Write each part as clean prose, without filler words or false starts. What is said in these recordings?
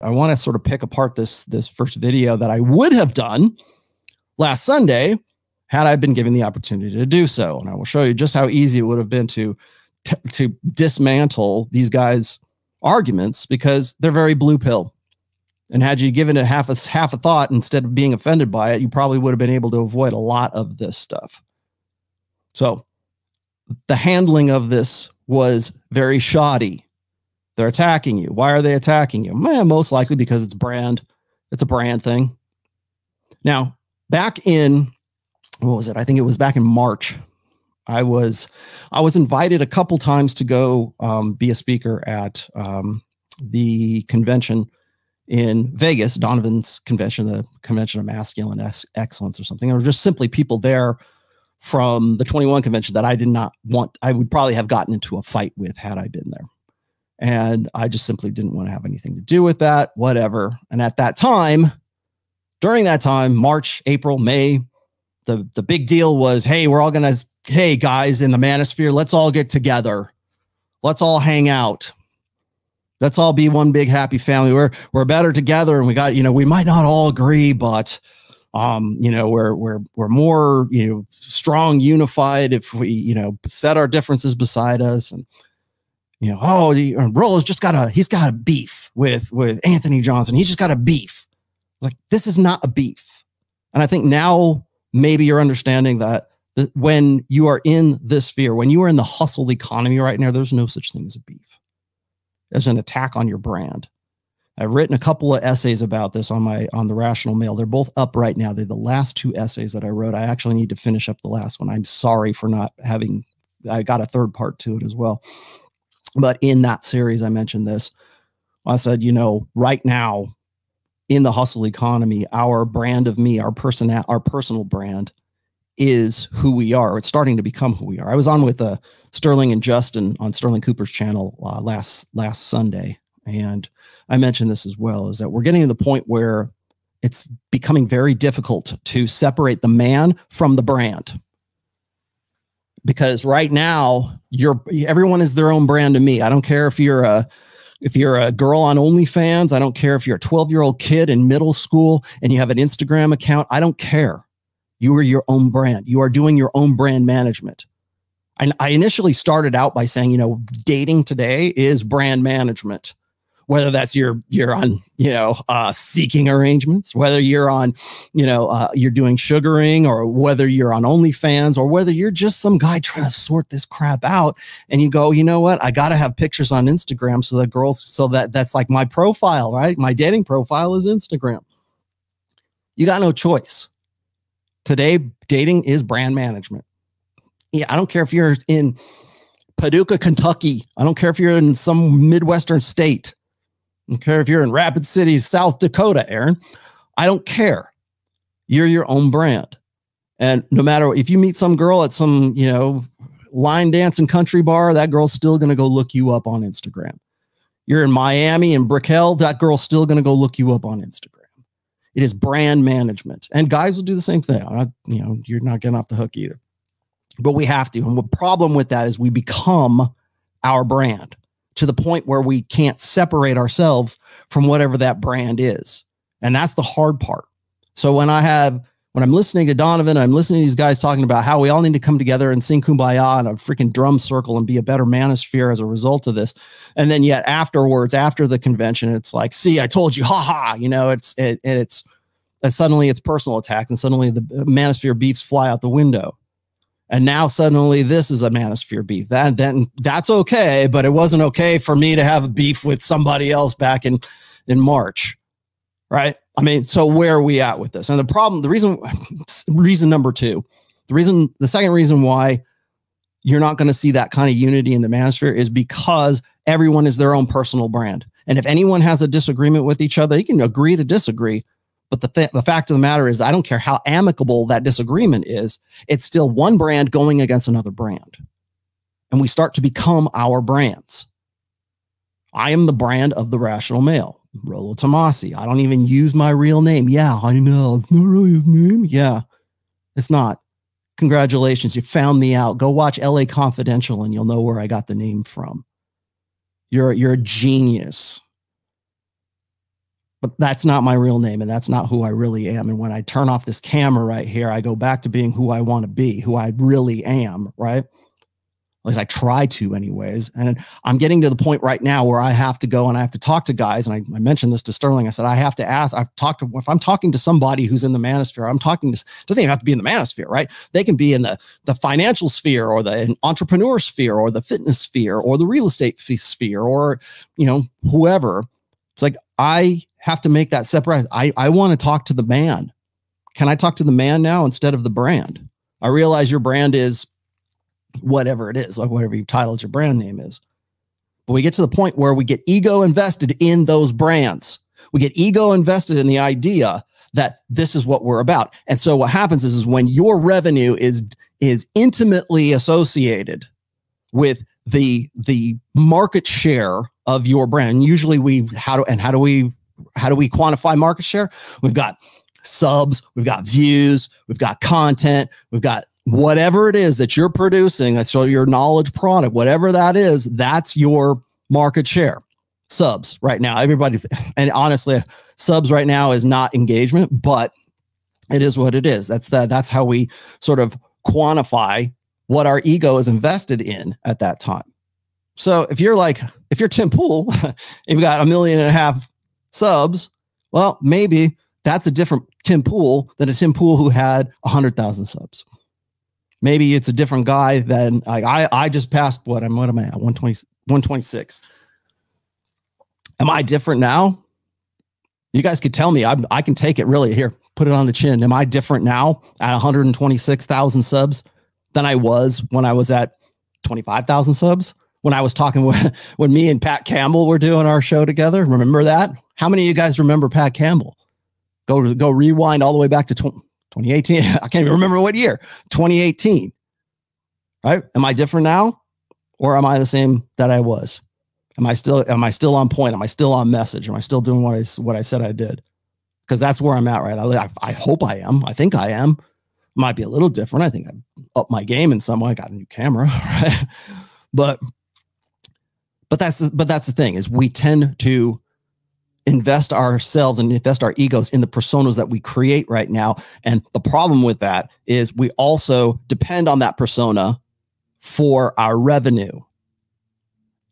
I want to sort of pick apart this first video that I would have done last Sunday had I been given the opportunity to do so. And I will show you just how easy it would have been to dismantle these guys' arguments, because they're very blue pill. And had you given it half a thought instead of being offended by it, you probably would have been able to avoid a lot of this stuff. So the handling of this was very shoddy. They're attacking you. Why are they attacking you? Man, most likely because it's brand. It's a brand thing. Now, back in, what was it? I think it was back in March. I was invited a couple times to go be a speaker at the convention in Vegas, Donovan's convention, the Convention of Masculine Excellence or something. There were just simply people there from the 21 convention that I did not want. I would probably have gotten into a fight with had I been there. And I just simply didn't want to have anything to do with that, whatever. And at that time, during that time, March, April, May, the big deal was, hey, we're all going to, hey, guys in the manosphere, let's all get together. Let's all hang out. Let's all be one big happy family. We're better together. And we got, we might not all agree, but, we're more, strong, unified if we, set our differences beside us. And, Rollo's just he's got a beef with Anthony Johnson. He's just got a beef. It's like, this is not a beef. And I think now maybe you're understanding that when you are in this sphere, when you are in the hustle economy right now, there's no such thing as a beef. There's an attack on your brand. I've written a couple of essays about this on the Rational Mail. They're both up right now. They're the last two essays that I wrote. I actually need to finish up the last one. I'm sorry for not having, I got a third part to it as well. But in that series, I mentioned this. I said, right now in the hustle economy, our brand of me, our personal brand is who we are. It's starting to become who we are. I was on with Sterling and Justin on Sterling Cooper's channel last Sunday. And I mentioned this as well, is that we're getting to the point where it's becoming very difficult to separate the man from the brand. Because right now, everyone is their own brand to me. I don't care if you're a girl on OnlyFans. I don't care if you're a 12-year-old kid in middle school and you have an Instagram account. I don't care. You are your own brand. You are doing your own brand management. And I initially started out by saying, dating today is brand management. Whether that's you're on, seeking arrangements, whether you're on, you're doing sugaring, or whether you're on OnlyFans, or whether you're just some guy trying to sort this crap out. And you go, you know what? I got to have pictures on Instagram so that's like my profile, right? My dating profile is Instagram. You got no choice. Today, dating is brand management. Yeah, I don't care if you're in Paducah, Kentucky. I don't care if you're in some Midwestern state. I don't care if you're in Rapid City, South Dakota, Aaron. I don't care. You're your own brand. And no matter if you meet some girl at some, line dance and country bar, that girl's still going to go look you up on Instagram. You're in Miami and Brickell, that girl's still going to go look you up on Instagram. It is brand management. And guys will do the same thing. You're not getting off the hook either. But we have to. And the problem with that is we become our brand, to the point where we can't separate ourselves from whatever that brand is. And that's the hard part. So when I'm listening to Donovan, I'm listening to these guys talking about how we all need to come together and sing Kumbaya in a freaking drum circle and be a better manosphere as a result of this. And then yet afterwards, after the convention, it's like, see, I told you, ha. It's suddenly it's personal attacks, and suddenly the manosphere beefs fly out the window. And now suddenly this is a manosphere beef. Then that's okay, but it wasn't okay for me to have a beef with somebody else back in March, right? I mean, so where are we at with this? And reason number two, the second reason why you're not going to see that kind of unity in the manosphere is because everyone is their own personal brand. And if anyone has a disagreement with each other, you can agree to disagree. But the fact of the matter is, I don't care how amicable that disagreement is, it's still one brand going against another brand. And we start to become our brands. I am the brand of the Rational Male, Rollo Tomasi. I don't even use my real name. Yeah, I know. It's not really his name. Yeah, it's not. Congratulations. You found me out. Go watch LA Confidential and you'll know where I got the name from. You're a genius. but that's not my real name, and that's not who I really am. And when I turn off this camera right here, I go back to being who I want to be, who I really am, right? At least I try to anyways. And I'm getting to the point right now where I have to go and I have to talk to guys. And I mentioned this to Sterling. I said, I have to ask, if I'm talking to somebody who's in the manosphere, doesn't even have to be in the manosphere, right? They can be in the financial sphere or the entrepreneur sphere or the fitness sphere or the real estate sphere or, whoever. It's like, I have to make that separate. I want to talk to the man. Can I talk to the man now instead of the brand? I realize your brand is whatever it is, like whatever you titled your brand name is. But we get to the point where we get ego invested in those brands. We get ego invested in the idea that this is what we're about. And so what happens is when your revenue is intimately associated with the market share of your brand. And usually how do we quantify market share? We've got subs, we've got views, we've got content, we've got whatever it is that you're producing, that's your knowledge product, whatever that is, that's your market share. Subs right now, everybody, and honestly, subs right now is not engagement, but it is what it is. That's how we sort of quantify what our ego is invested in at that time. So if you're Tim Pool, and you've got 1.5 million subs, well, maybe that's a different Tim Pool than a Tim Pool who had 100,000 subs. Maybe it's a different guy than I just passed what am I at? 126. Am I different now? You guys could tell me. I can take it really here. Put it on the chin. Am I different now at 126,000 subs than I was when I was at 25,000 subs? When I was talking when me and Pat Campbell were doing our show together. Remember that? How many of you guys remember Pat Campbell? Go rewind all the way back to 2018. I can't even remember what year. 2018. Right? Am I different now? Or am I the same that I was? Am I still on point? Am I still on message? Am I still doing what I said I did? Because that's where I'm at, right? I hope I am. I think I am. Might be a little different. I think I've upped my game in some way. I got a new camera, right? But that's the thing, is we tend to invest ourselves and invest our egos in the personas that we create right now. And the problem with that is we also depend on that persona for our revenue.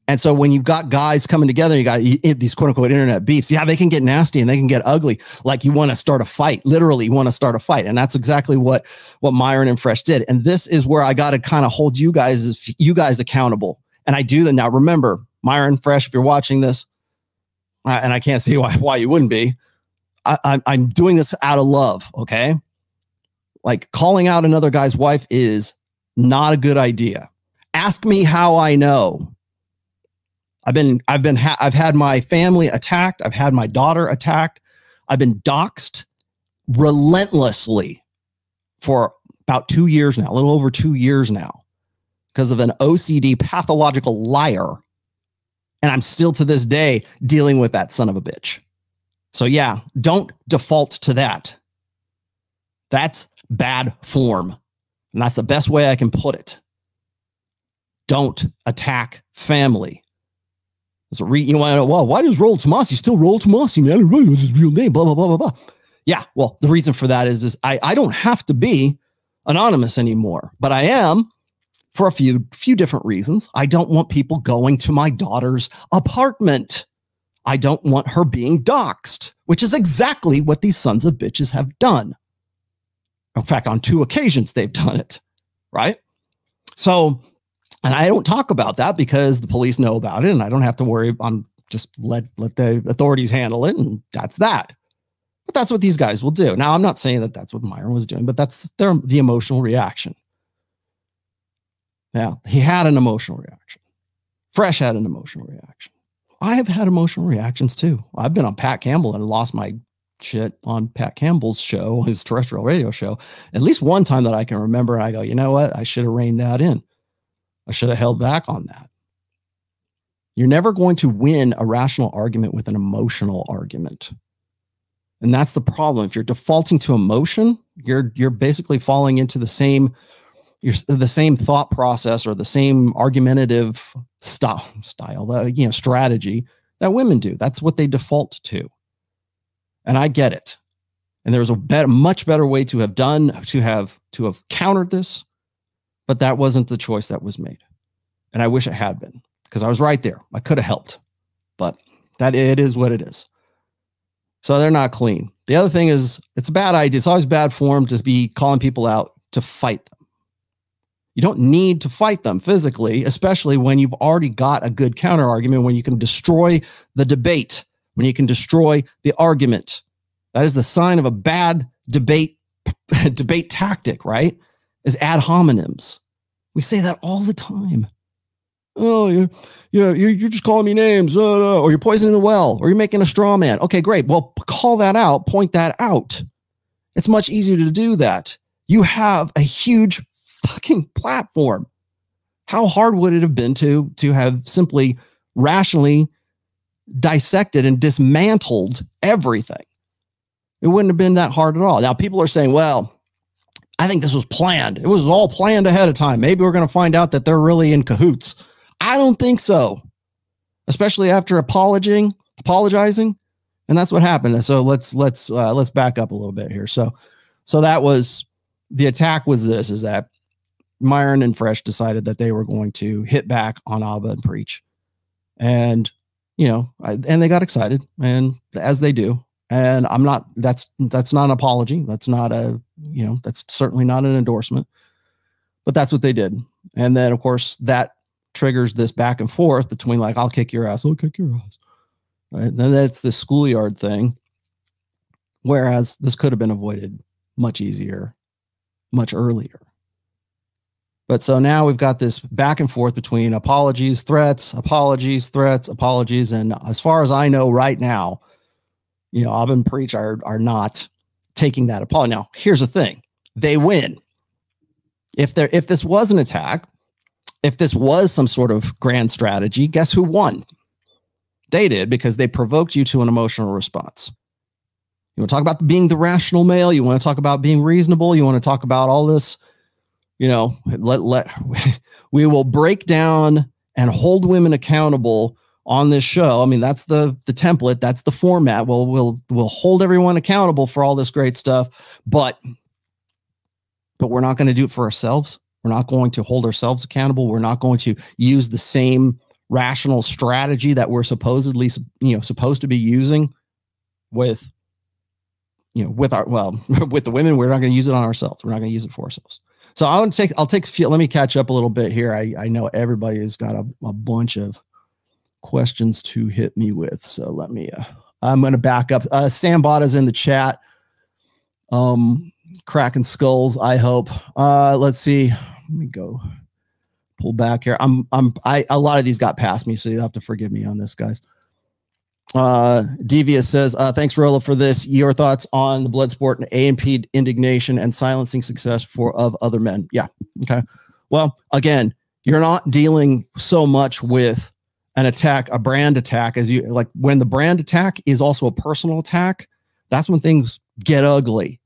And so when you've got guys coming together, you got these quote unquote internet beefs. Yeah, they can get nasty and they can get ugly. Like you want to start a fight, literally you want to start a fight. And that's exactly what Myron and Fresh did. And this is where I got to kind of hold you guys accountable. And I do that now. Remember, Myron, Fresh, if you're watching this, and I can't see why you wouldn't be, I'm doing this out of love. Okay. Like calling out another guy's wife is not a good idea. Ask me how I know. I've had my family attacked. I've had my daughter attacked. I've been doxxed relentlessly for about 2 years now, a little over 2 years now, because of an OCD pathological liar. And I'm still to this day dealing with that son of a bitch. So yeah, don't default to that. That's bad form. And that's the best way I can put it. Don't attack family. So you want to know, well, why does Roll Tomasi still Roll Tomasi, man? I really knows his real name, blah, blah, blah, blah, blah. Yeah, well, the reason for that is I don't have to be anonymous anymore, but I am for a few different reasons. I don't want people going to my daughter's apartment. I don't want her being doxxed, which is exactly what these sons of bitches have done. In fact, on 2 occasions, they've done it, right? So, and I don't talk about that because the police know about it and I don't have to worry. I'm just let the authorities handle it. And that's that. But that's what these guys will do. Now, I'm not saying that that's what Myron was doing, but that's the emotional reaction. Yeah, he had an emotional reaction. Fresh had an emotional reaction. I have had emotional reactions too. I've been on Pat Campbell and lost my shit on Pat Campbell's show, his terrestrial radio show, at least one time that I can remember. And I go, you know what? I should have reined that in. I should have held back on that. You're never going to win a rational argument with an emotional argument. And that's the problem. If you're defaulting to emotion, you're basically falling into the same thought process or the same argumentative style, strategy that women do. That's what they default to. And I get it. And there was a much better way to have countered this, but that wasn't the choice that was made. And I wish it had been, because I was right there. I could have helped, but it is what it is. So they're not clean. The other thing is, it's a bad idea. It's always bad form to be calling people out to fight them. You don't need to fight them physically, especially when you've already got a good counter argument, when you can destroy the debate, when you can destroy the argument. That is the sign of a bad debate tactic, right? Is ad hominems. We say that all the time. Oh, you're just calling me names, or you're poisoning the well, or you're making a straw man. Okay, great. Well, call that out, point that out. It's much easier to do that. You have a huge fucking platform. How hard would it have been to have simply rationally dissected and dismantled everything? It wouldn't have been that hard at all. Now, people are saying, well, I think this was planned. It was all planned ahead of time. Maybe we're going to find out that they're really in cahoots. I don't think so, especially after apologizing. And that's what happened. So let's back up a little bit here. So that was, the attack was this, is that Myron and Fresh decided that they were going to hit back on Aba&Preach. And, and they got excited, and as they do. And that's not an apology. That's not that's certainly not an endorsement, but that's what they did. And then of course that triggers this back and forth between, like, I'll kick your ass. I'll kick your ass. Right. And then it's the schoolyard thing. Whereas this could have been avoided much easier, much earlier. But so now we've got this back and forth between apologies, threats, apologies, threats, apologies. And as far as I know right now, Aba&Preach are not taking that apology. Now, here's the thing. They win. If this was an attack, if this was some sort of grand strategy, guess who won? They did, because they provoked you to an emotional response. You want to talk about being the rational male? You want to talk about being reasonable? You want to talk about all this? We will break down and hold women accountable on this show. I mean, that's the template. That's the format. We'll hold everyone accountable for all this great stuff, but we're not going to do it for ourselves. We're not going to hold ourselves accountable. We're not going to use the same rational strategy that we're supposedly, supposed to be using with with the women. We're not going to use it on ourselves. We're not going to use it for ourselves. So I'll take a few. Let me catch up a little bit here. I know everybody has got a bunch of questions to hit me with. So let me, I'm going to back up. Sam Botta's in the chat. Cracking skulls, I hope. Let's see. Let me go pull back here. A lot of these got past me, so you have to forgive me on this, guys. Devious says, thanks, Rolla, for this. Your thoughts on the blood sport and A&P indignation and silencing success of other men. Yeah. Okay. Well, again, you're not dealing so much with an attack, a brand attack, as you like when the brand attack is also a personal attack. That's when things get ugly.